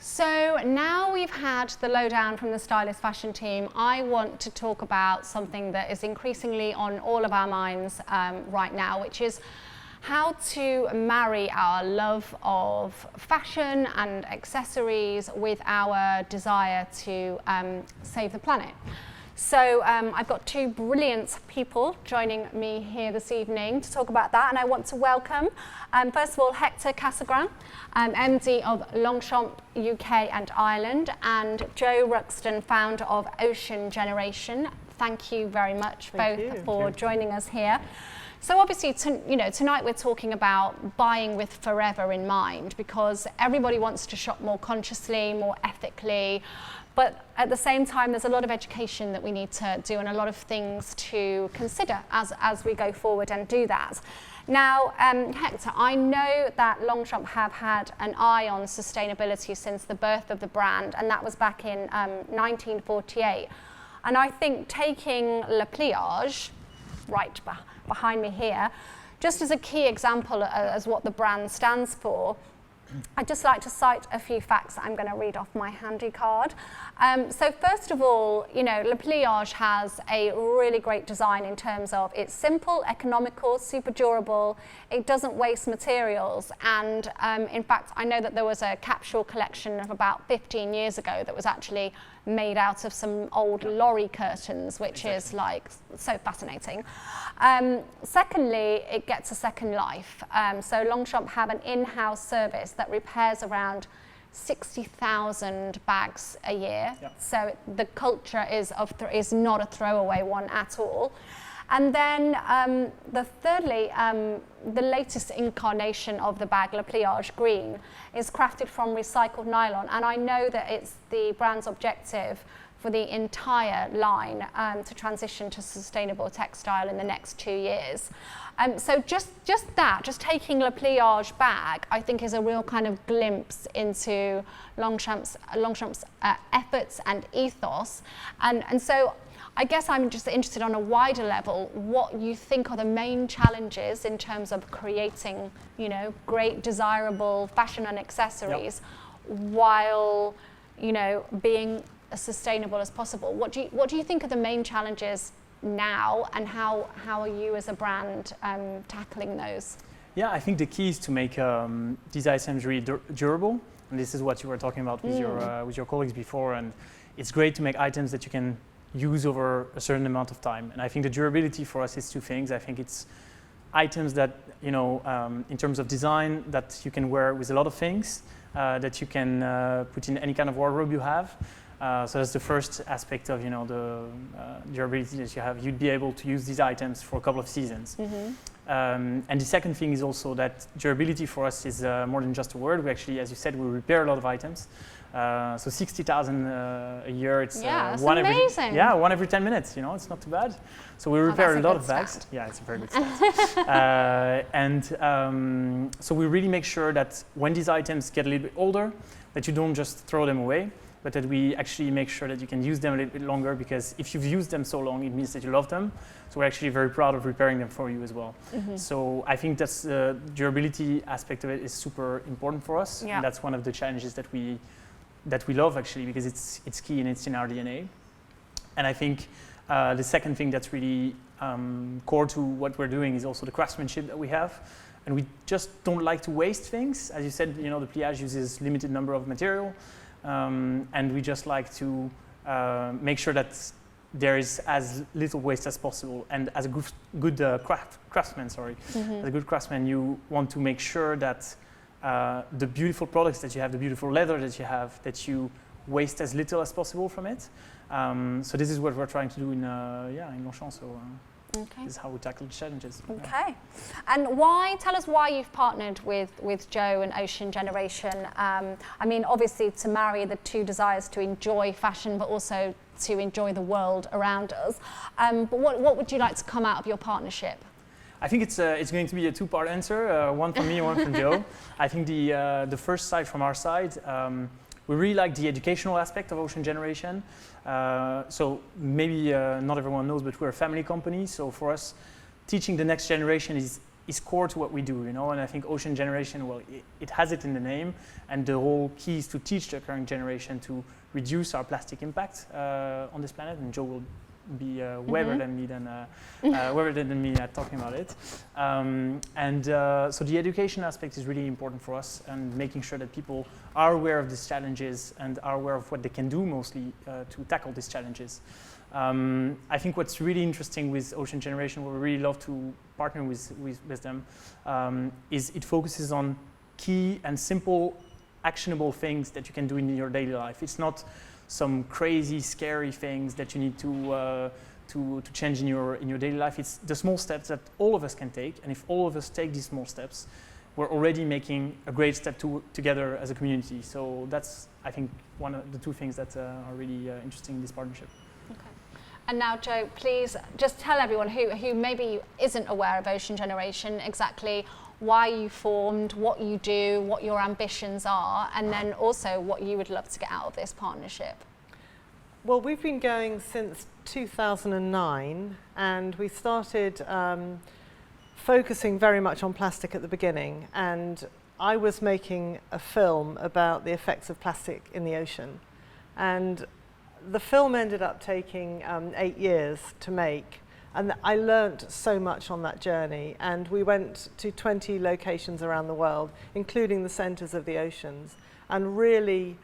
So now we've had the lowdown from the Stylist fashion team, I want to talk about something that is increasingly on all of our minds right now, which is how to marry our love of fashion and accessories with our desire to save the planet. So I've got two brilliant people joining me here this evening to talk about that, and I want to welcome, first of all, Hector Cassegrain, MD of Longchamp UK and Ireland, and Jo Ruxton, founder of Ocean Generation. Thank you very much both for joining us here. So obviously, tonight we're talking about buying with forever in mind, because everybody wants to shop more consciously, more ethically, but at the same time, there's a lot of education that we need to do and a lot of things to consider as we go forward and do that. Now, Hector, I know that Longchamp have had an eye on sustainability since the birth of the brand, and that was back in 1948. And I think taking Le Pliage, right behind me here, just as a key example as what the brand stands for, I'd just like to cite a few facts that I'm going to read off my handy card. So first of all, Le Pliage has a really great design in terms of it's simple, economical, super durable, it doesn't waste materials, and in fact, I know that there was a capsule collection of about 15 years ago that was actually made out of some old lorry curtains, which is like so fascinating. Secondly, it gets a second life. So Longchamp have an in-house service that repairs around 60,000 bags a year. Yep. So the culture is not a throwaway one at all. And then thirdly, the latest incarnation of the bag, Le Pliage Green, is crafted from recycled nylon. And I know that it's the brand's objective for the entire line to transition to sustainable textile in the next 2 years. So just taking Le Pliage bag, I think, is a real kind of glimpse into Longchamp's efforts and ethos. And so I guess I'm just interested on a wider level what you think are the main challenges in terms of creating, great, desirable fashion and accessories while, being as sustainable as possible. What do you think are the main challenges now, and how are you as a brand tackling those? Yeah, I think the key is to make these items really durable, and this is what you were talking about with your colleagues before. And it's great to make items that you can use over a certain amount of time. And I think the durability for us is two things. I think it's items that in terms of design, that you can wear with a lot of things, that you can put in any kind of wardrobe you have. So that's the first aspect of the durability that you have. You'd be able to use these items for a couple of seasons. And the second thing is also that durability for us is more than just a word. We actually, as you said, we repair a lot of items. So 60,000 a year. It's one every 10 minutes. It's not too bad. So we repair a lot of bags. Stat. Yeah, it's a very good stat. So we really make sure that when these items get a little bit older, that you don't just throw them away, but that we actually make sure that you can use them a little bit longer, because if you've used them so long, it means that you love them. So we're actually very proud of repairing them for you as well. So I think that's the durability aspect of it is super important for us. Yeah. And that's one of the challenges that we love, actually, because it's key and it's in our DNA. And I think the second thing that's really core to what we're doing is also the craftsmanship that we have. And we just don't like to waste things. As you said, the pliage uses limited number of material. And we just like to make sure that there is as little waste as possible. And as a good craftsman, as a good craftsman, you want to make sure that the beautiful products that you have, the beautiful leather that you have, that you waste as little as possible from it. So this is what we're trying to do in Longchamp. So this is how we tackle the challenges. Okay, and tell us why you've partnered with Jo and Ocean Generation. I mean, obviously to marry the two desires to enjoy fashion, but also to enjoy the world around us. But what would you like to come out of your partnership? I think it's going to be a two-part answer, one from me and one from Jo. I think the first side from our side, we really like the educational aspect of Ocean Generation. So maybe not everyone knows, but we're a family company. So for us, teaching the next generation is is core to what we do, and I think ocean generation, well, it has it in the name, and the whole key is to teach the current generation to reduce our plastic impact on this planet, and Jo will be better than me at talking about it. So the education aspect is really important for us, and making sure that people are aware of these challenges and are aware of what they can do mostly to tackle these challenges. I think what's really interesting with Ocean Generation, what we really love to partner with them, is it focuses on key and simple, actionable things that you can do in your daily life. It's not some crazy, scary things that you need to change in your daily life. It's the small steps that all of us can take, and if all of us take these small steps, we're already making a great step together as a community. So that's, I think, one of the two things that are really interesting in this partnership. And now, Jo, please just tell everyone who maybe isn't aware of Ocean Generation exactly why you formed, what you do, what your ambitions are, and then also what you would love to get out of this partnership. Well, we've been going since 2009, and we started focusing very much on plastic at the beginning, and I was making a film about the effects of plastic in the ocean, and the film ended up taking 8 years to make, and I learnt so much on that journey, and we went to 20 locations around the world, including the centres of the oceans, and really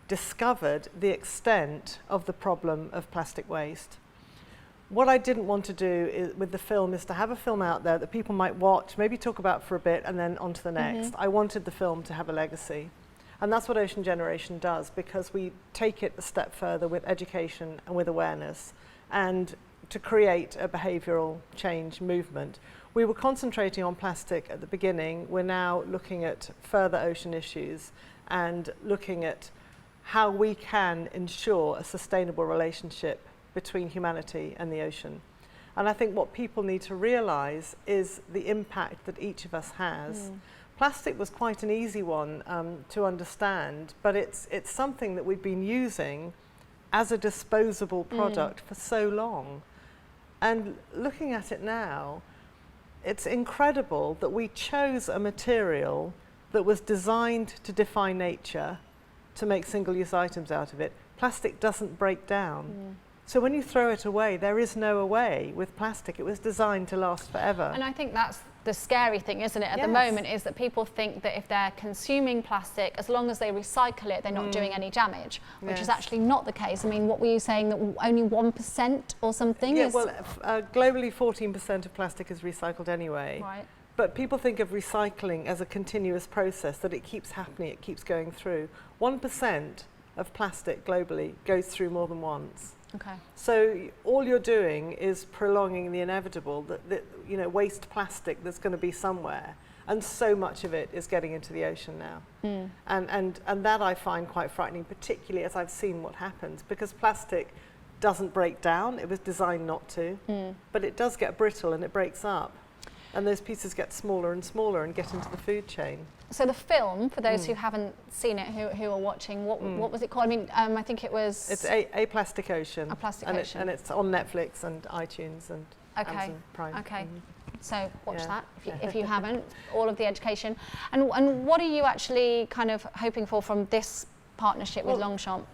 discovered the extent of the problem of plastic waste. What I didn't want to do with the film is to have a film out there that people might watch, maybe talk about for a bit, and then on to the next. I wanted the film to have a legacy. And that's what Ocean Generation does, because we take it a step further with education and with awareness, and to create a behavioural change movement. We were concentrating on plastic at the beginning. We're now looking at further ocean issues and looking at how we can ensure a sustainable relationship between humanity and the ocean. And I think what people need to realise is the impact that each of us has. Plastic was quite an easy one to understand, but it's something that we've been using as a disposable product for so long. And looking at it now, it's incredible that we chose a material that was designed to defy nature, to make single-use items out of it. Plastic doesn't break down. So when you throw it away, there is no away with plastic. It was designed to last forever. And I think that's the scary thing, isn't it, at the moment, is that people think that if they're consuming plastic, as long as they recycle it, they're not doing any damage, which is actually not the case. I mean, what were you saying, that only 1% or something? Yeah, well, globally 14% of plastic is recycled anyway. Right. But people think of recycling as a continuous process, that it keeps happening, it keeps going through. 1% of plastic globally goes through more than once. Okay. So all you're doing is prolonging the inevitable, that waste plastic that's going to be somewhere, and so much of it is getting into the ocean now. And that I find quite frightening, particularly as I've seen what happens, because plastic doesn't break down. It was designed not to, but it does get brittle and it breaks up, and those pieces get smaller and smaller and get into the food chain. So the film, for those who haven't seen it, who are watching, what was it called? I mean, I think it was... It's A Plastic Ocean. A Plastic and Ocean. And it's on Netflix and iTunes and Amazon Prime. Okay. So watch that if you haven't, all of the education. And what are you actually kind of hoping for from this partnership with Longchamp?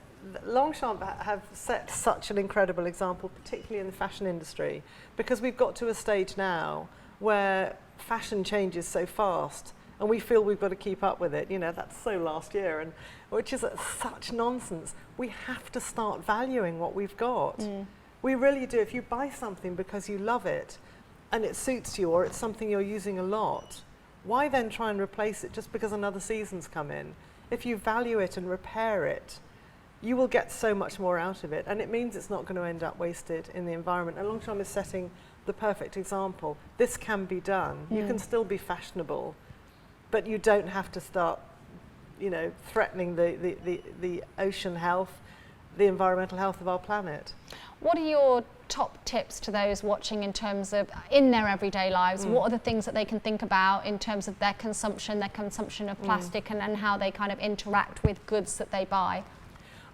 Longchamp have set such an incredible example, particularly in the fashion industry, because we've got to a stage now where fashion changes so fast, and we feel we've got to keep up with it. That's so last year, and which is such nonsense. We have to start valuing what we've got. We really do. If you buy something because you love it and it suits you, or it's something you're using a lot, why then try and replace it just because another season's come in? If you value it and repair it, you will get so much more out of it, and it means it's not going to end up wasted in the environment. And Longchamp is setting the perfect example. This can be done. You can still be fashionable, but you don't have to start, threatening the ocean health, the environmental health of our planet. What are your top tips to those watching in terms of, in their everyday lives, what are the things that they can think about in terms of their consumption of plastic, and how they kind of interact with goods that they buy?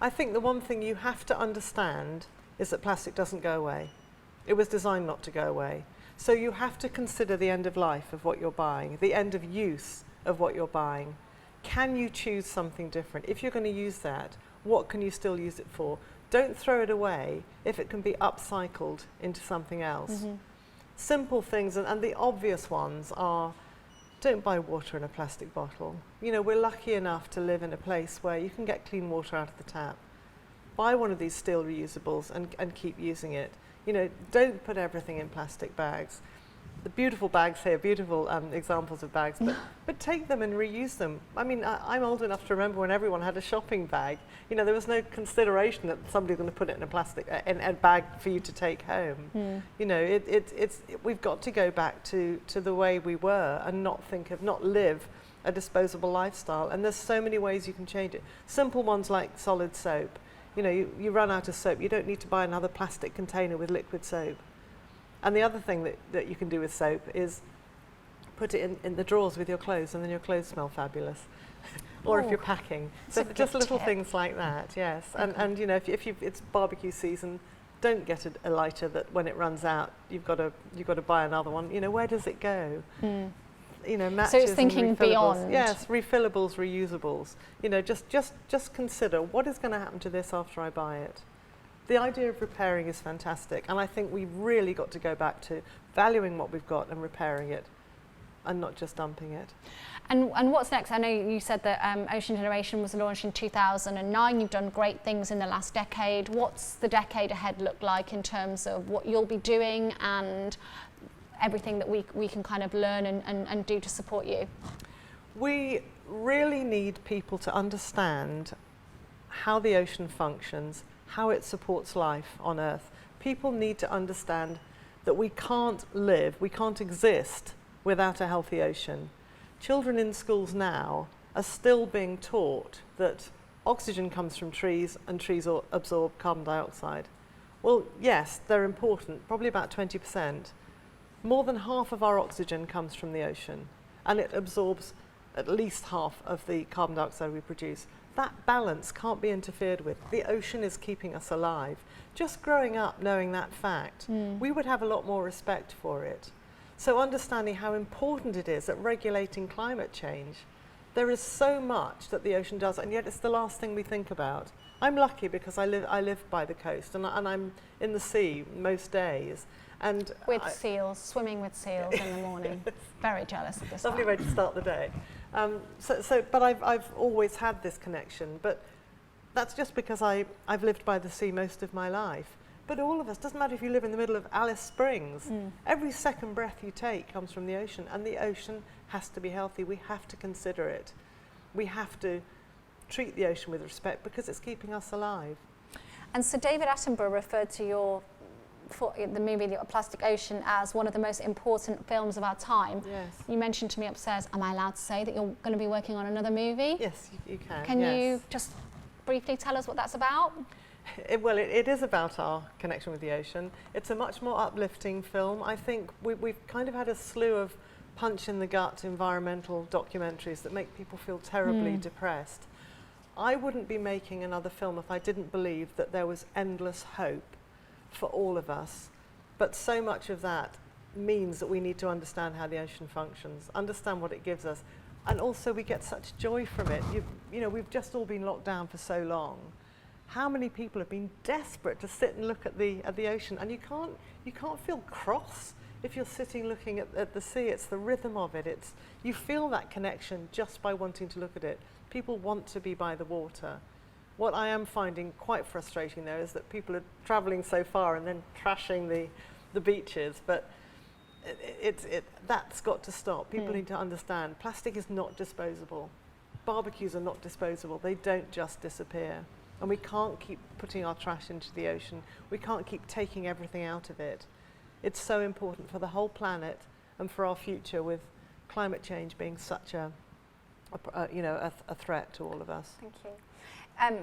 I think the one thing you have to understand is that plastic doesn't go away. It was designed not to go away. So you have to consider the end of life of what you're buying, the end of use of what you're buying. Can you choose something different? If you're going to use that, what can you still use it for? Don't throw it away if it can be upcycled into something else. Simple things, and the obvious ones are, don't buy water in a plastic bottle. You know, we're lucky enough to live in a place where you can get clean water out of the tap. Buy one of these steel reusables and keep using it. You know, don't put everything in plastic bags. The beautiful bags here, beautiful examples of bags, but take them and reuse them. I mean, I'm old enough to remember when everyone had a shopping bag. You know, there was no consideration that somebody's going to put it in a plastic in a bag for you to take home. You know, we've got to go back to the way we were and not live a disposable lifestyle. And there's so many ways you can change it. Simple ones like solid soap. You know, you run out of soap, you don't need to buy another plastic container with liquid soap. And the other thing that you can do with soap is put it in the drawers with your clothes, and then your clothes smell fabulous. Or if you're packing. So just little things like that, yes. And you know, if it's barbecue season, don't get a lighter that when it runs out, you've got to buy another one. You know, where does it go? You know, matches. So it's thinking beyond. Yes, refillables, reusables. You know, just consider what is going to happen to this after I buy it. The idea of repairing is fantastic, and I think we've really got to go back to valuing what we've got and repairing it, and not just dumping it. And what's next? I know you said that Ocean Generation was launched in 2009. You've done great things in the last decade. What's the decade ahead look like in terms of what you'll be doing and everything that we can kind of learn and do to support you? We really need people to understand how the ocean functions, how it supports life on Earth. People need to understand that we can't exist without a healthy ocean. Children in schools now are still being taught that oxygen comes from trees and trees absorb carbon dioxide. Well, yes, they're important, probably about 20%. More than half of our oxygen comes from the ocean, and it absorbs at least half of the carbon dioxide we produce. That balance can't be interfered with. The ocean is keeping us alive. Just growing up knowing that fact, we would have a lot more respect for it. So understanding how important it is at regulating climate change. There is so much that the ocean does, and yet it's the last thing we think about. I'm lucky because I live by the coast, and I'm in the sea most days. And with seals, swimming with seals in the morning. Very jealous of this. Lovely way to start the day. But I've always had this connection, but that's just because I've lived by the sea most of my life. But all of us, doesn't matter if you live in the middle of Alice Springs, every second breath you take comes from the ocean, and the ocean has to be healthy. We have to consider it. We have to treat the ocean with respect because it's keeping us alive. And so David Attenborough referred to the movie The Plastic Ocean as one of the most important films of our time. Yes. You mentioned to me upstairs, am I allowed to say that you're going to be working on another movie? Yes, you can. Can you just briefly tell us what that's about? It is about our connection with the ocean. It's a much more uplifting film. I think we've kind of had a slew of punch-in-the-gut environmental documentaries that make people feel terribly depressed. I wouldn't be making another film if I didn't believe that there was endless hope for all of us. But so much of that means that we need to understand how the ocean functions, understand what it gives us, and also we get such joy from it. You know, we've just all been locked down for so long. How many people have been desperate to sit and look at the ocean, and you can't feel cross if you're sitting looking at the sea. It's the rhythm of it. You feel that connection just by wanting to look at it. People want to be by the water. What I am finding quite frustrating though is that people are travelling so far and then trashing the beaches, but that's got to stop. People need to understand plastic is not disposable. Barbecues are not disposable. They don't just disappear. And we can't keep putting our trash into the ocean. We can't keep taking everything out of it. It's so important for the whole planet and for our future, with climate change being such a threat to all of us. Thank you.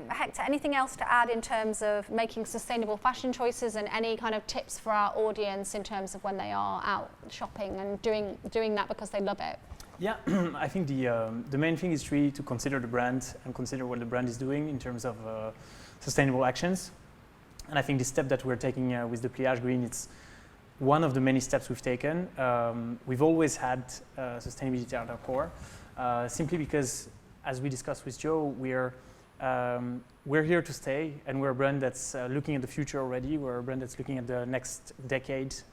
Hector, anything else to add in terms of making sustainable fashion choices, and any kind of tips for our audience in terms of when they are out shopping and doing that because they love it? Yeah, I think the main thing is really to consider the brand and consider what the brand is doing in terms of sustainable actions. And I think the step that we're taking with the Pliage Green, it's one of the many steps we've taken. We've always had sustainability at our core, simply because, as we discussed with Jo, we're here to stay, and we're a brand that's looking at the future already. We're a brand that's looking at the next decades.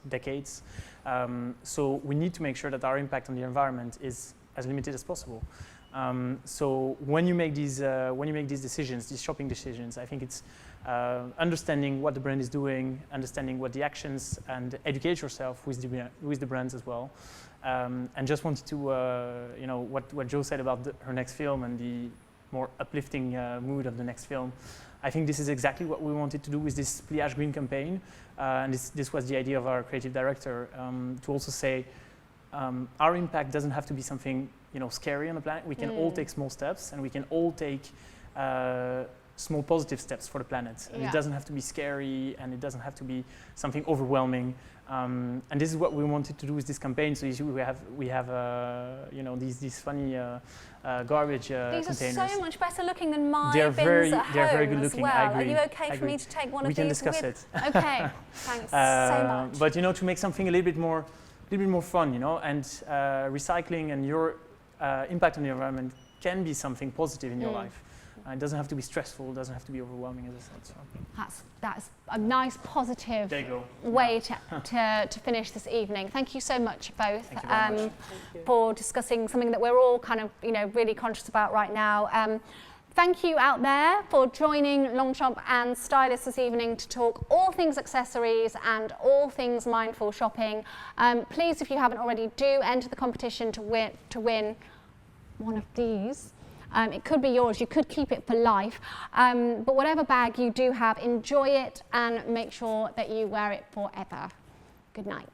So we need to make sure that our impact on the environment is as limited as possible. So when you make these decisions, these shopping decisions, I think it's understanding what the brand is doing, understanding what the actions, and educate yourself with the brands as well. And just wanted to, what Jo said about her next film and the more uplifting mood of the next film. I think this is exactly what we wanted to do with this Pliage Green campaign. And this was the idea of our creative director, to also say our impact doesn't have to be something scary on the planet. We can all take small steps, and we can all take small positive steps for the planet. And it doesn't have to be scary, and it doesn't have to be something overwhelming. And this is what we wanted to do with this campaign. So we have these funny garbage containers. These are so much better looking than my they're bins very, at they're home very good as looking. well. I agree. Are you okay for me to take one of these? We can discuss it. Okay, thanks so much. But to make something a little bit more fun, and recycling and your impact on the environment can be something positive in your life. It doesn't have to be stressful. It doesn't have to be overwhelming, as I said. So. That's a nice, positive way to finish this evening. Thank you so much, both, for discussing something that we're all kind of, really conscious about right now. Thank you out there for joining Longchamp and Stylist this evening to talk all things accessories and all things mindful shopping. Please, if you haven't already, do enter the competition to win one of these. It could be yours, you could keep it for life, but whatever bag you do have, enjoy it and make sure that you wear it forever. Good night.